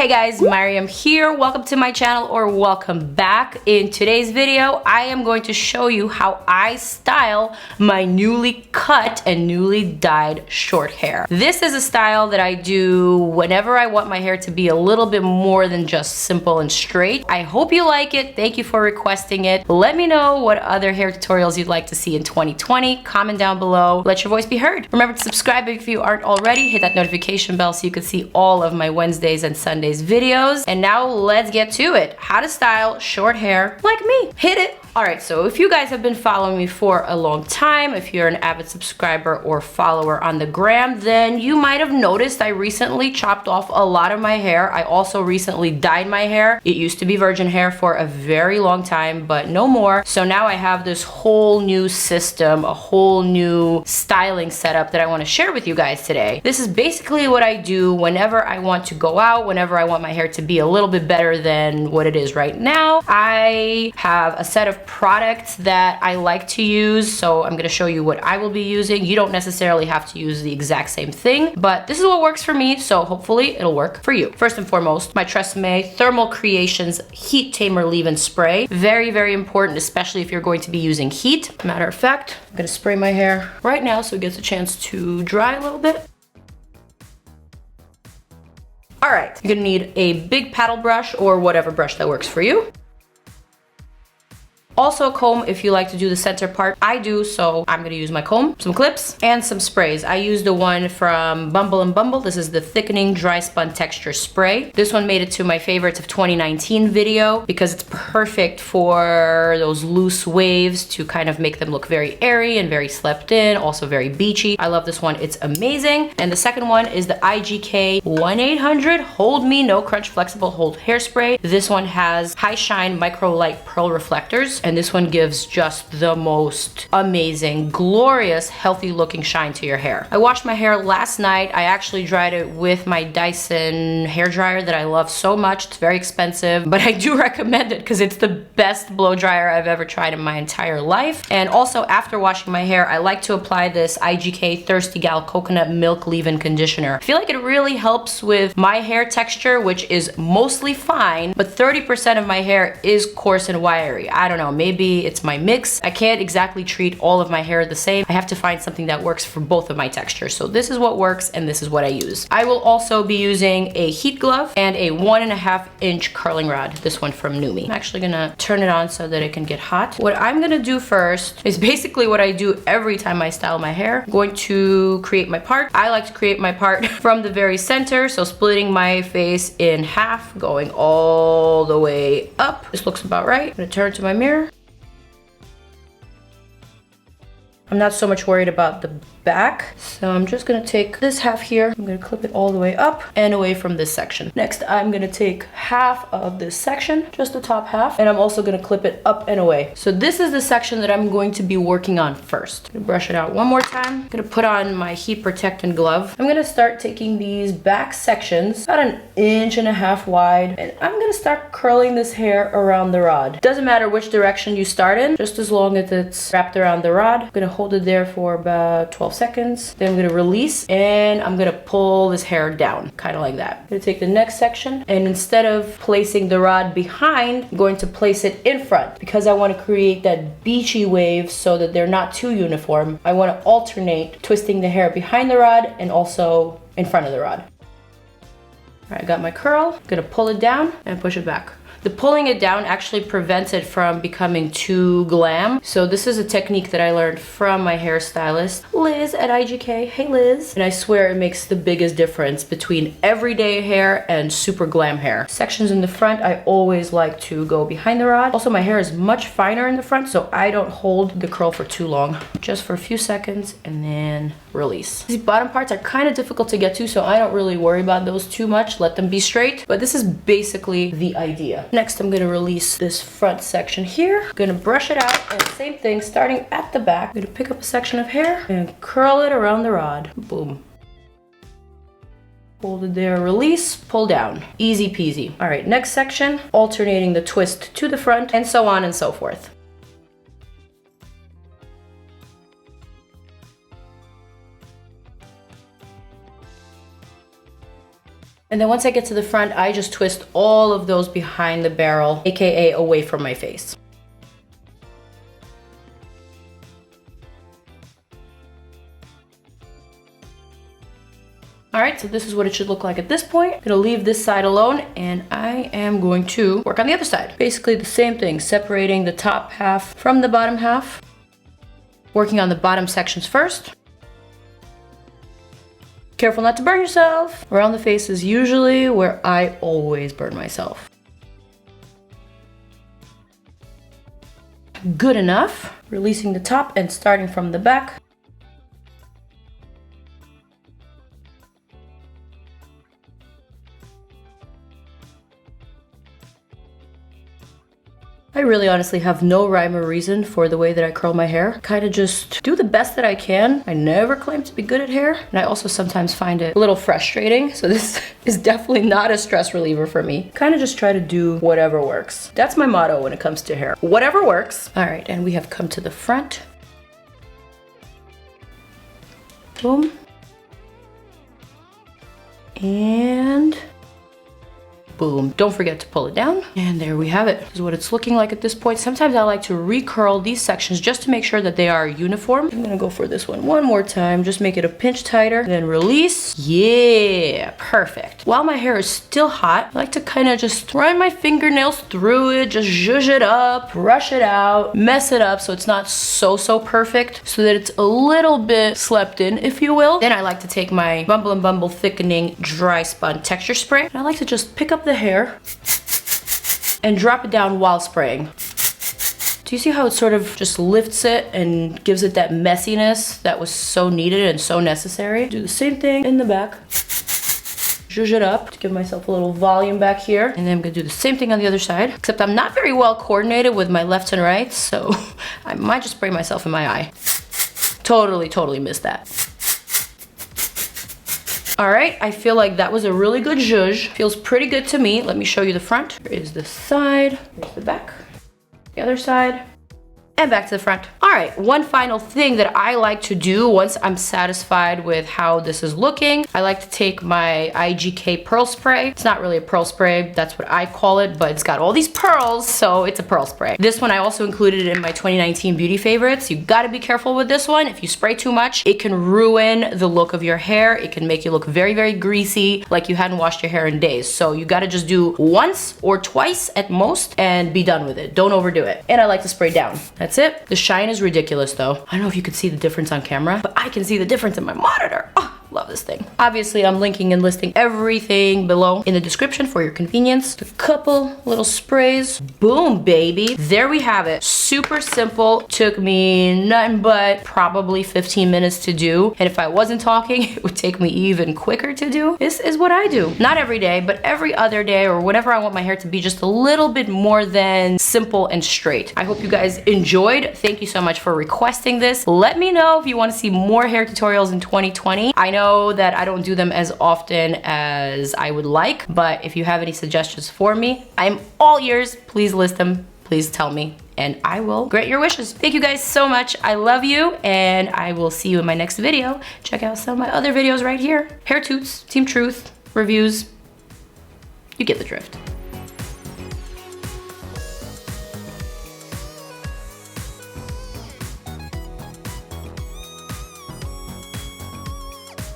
Hey guys, Maryam here. Welcome to my channel, or welcome back. In today's video, I am going to show you how I style my newly cut and newly dyed short hair. This is a style that I do whenever I want my hair to be a little bit more than just simple and straight. I hope you like it. Thank you for requesting it. Let me know what other hair tutorials you'd like to see in 2020. Comment down below. Let your voice be heard. Remember to subscribe if you aren't already. Hit that notification bell so you can see all of my Wednesdays and Sundays videos. And now let's get to it. How to style short hair like me. Hit it. Alright, so if you guys have been following me for a long time, if you're an avid subscriber or follower on the gram, then you might have noticed I recently chopped off a lot of my hair. I also recently dyed my hair. It used to be virgin hair for a very long time, but no more. So now I have this whole new system, a whole new styling setup that I want to share with you guys today. This is basically what I do whenever I want to go out, whenever I want my hair to be a little bit better than what it is right now. I have a set of products that I like to use, so I'm going to show you what I will be using. You don't necessarily have to use the exact same thing, but this is what works for me, so hopefully it'll work for you. First and foremost, my TRESEMME Thermal Creations Heat Tamer Leave-In Spray. Very, very important, especially if you're going to be using heat. Matter of fact, I'm going to spray my hair right now so it gets a chance to dry a little bit. All right, you're gonna need a big paddle brush or whatever brush that works for you. Also a comb if you like to do the center part. I do, so I'm gonna use my comb, some clips, and some sprays. I use the one from BUMBLE. This is the Thickening Dryspun Texture Spray. This one made it to my favorites of 2019 video because it's perfect for those loose waves to kind of make them look very airy and very slept in, also very beachy. I love this one, it's amazing. And the second one is the IGK 1-800 Hold Me No Crunch Flexible Hold Hairspray. This one has high shine micro light pearl reflectors, and this one gives just the most amazing, glorious, healthy looking shine to your hair. I washed my hair last night. I actually dried it with my Dyson hair dryer that I love so much. It's very expensive, but I do recommend it because it's the best blow dryer I've ever tried in my entire life. And also after washing my hair, I like to apply this IGK Thirsty Gal Coconut Milk Leave-In Conditioner. I feel like it really helps with my hair texture, which is mostly fine, but 30% of my hair is coarse and wiry. I don't know, maybe it's my mix. I can't exactly treat all of my hair the same. I have to find something that works for both of my textures. So this is what works and this is what I use. I will also be using a heat glove and a 1.5 inch curling rod. This one from NUME. I'm actually gonna turn it on so that it can get hot. What I'm gonna do first is basically what I do every time I style my hair. I'm going to create my part. I like to create my part from the very center, so splitting my face in half, going all the way up. This looks about right. I'm gonna turn to my mirror. I'm not so much worried about the back, so I'm just gonna take this half here. I'm gonna clip it all the way up and away from this section. Next, I'm gonna take half of this section, just the top half, and I'm also gonna clip it up and away. So this is the section that I'm going to be working on first. I'm gonna brush it out one more time. I'm gonna put on my heat protectant glove. I'm gonna start taking these back sections, about 1.5 inches wide, and I'm gonna start curling this hair around the rod. Doesn't matter which direction you start in, just as long as it's wrapped around the rod. I'm gonna hold it there for about 12 seconds. Then I'm gonna release and I'm gonna pull this hair down, kind of like that. I'm gonna take the next section, and instead of placing the rod behind, I'm going to place it in front because I want to create that beachy wave so that they're not too uniform. I want to alternate twisting the hair behind the rod and also in front of the rod. All right, I got my curl. I'm gonna pull it down and push it back. The pulling it down actually prevents it from becoming too glam. So this is a technique that I learned from my hairstylist, Liz at IGK. Hey Liz. And I swear it makes the biggest difference between everyday hair and super glam hair. Sections in the front, I always like to go behind the rod. Also, my hair is much finer in the front, so I don't hold the curl for too long. Just for a few seconds and then release. These bottom parts are kind of difficult to get to, so I don't really worry about those too much. Let them be straight, but this is basically the idea. Next, I'm gonna release this front section here. I'm gonna brush it out, and same thing, starting at the back. I'm gonna pick up a section of hair and curl it around the rod. Boom. Hold it there, release, pull down. Easy peasy. All right, next section, alternating the twist to the front, and so on and so forth. And then once I get to the front, I just twist all of those behind the barrel, AKA away from my face. All right, so this is what it should look like at this point. I'm gonna leave this side alone and I am going to work on the other side. Basically the same thing, separating the top half from the bottom half. Working on the bottom sections first. Careful not to burn yourself. Around the face is usually where I always burn myself. Good enough. Releasing the top and starting from the back. I really honestly have no rhyme or reason for the way that I curl my hair. Kind of just do the best that I can. I never claim to be good at hair. And I also sometimes find it a little frustrating. So this is definitely not a stress reliever for me. Kind of just try to do whatever works. That's my motto when it comes to hair. Whatever works. All right, and we have come to the front. Boom. And boom. Don't forget to pull it down. And there we have it. This is what it's looking like at this point. Sometimes I like to recurl these sections just to make sure that they are uniform. I'm gonna go for this one more time. Just make it a pinch tighter. Then release. Yeah, perfect. While my hair is still hot, I like to kind of just run my fingernails through it, just zhuzh it up, brush it out, mess it up so it's not so perfect, so that it's a little bit slept in, if you will. Then I like to take my Bumble and Bumble Thickening Dryspun Texture Spray. And I like to just pick up the hair and drop it down while spraying. Do you see how it sort of just lifts it and gives it that messiness that was so needed and so necessary? Do the same thing in the back. Zhuzh it up to give myself a little volume back here. And then I'm gonna do the same thing on the other side, except I'm not very well coordinated with my left and right, so I might just spray myself in my eye. Totally missed that. All right, I feel like that was a really good zhuzh. Feels pretty good to me. Let me show you the front. Here is the side, here's the back, the other side, and back to the front. All right, one final thing that I like to do once I'm satisfied with how this is looking, I like to take my IGK pearl spray. It's not really a pearl spray, that's what I call it, but it's got all these pearls, so it's a pearl spray. This one I also included in my 2019 beauty favorites. You gotta be careful with this one. If you spray too much, it can ruin the look of your hair. It can make you look very greasy, like you hadn't washed your hair in days. So you gotta just do once or twice at most and be done with it. Don't overdo it. And I like to spray down. That's it. The shine is ridiculous though. I don't know if you could see the difference on camera, but I can see the difference in my monitor. Oh, love this thing. Obviously, I'm linking and listing everything below in the description for your convenience. A couple little sprays. Boom, baby. There we have it. Super simple. Took me nothing but probably 15 minutes to do. And if I wasn't talking, it would take me even quicker to do. This is what I do. Not every day, but every other day or whenever I want my hair to be just a little bit more than simple and straight. I hope you guys enjoyed. Thank you so much for requesting this. Let me know if you want to see more hair tutorials in 2020. I know that I don't do them as often as I would like, but if you have any suggestions for me, I'm all ears. Please list them. Please tell me, and I will grant your wishes. Thank you guys so much. I love you, and I will see you in my next video. Check out some of my other videos right here. Hair toots, Team Truth, reviews. You get the drift.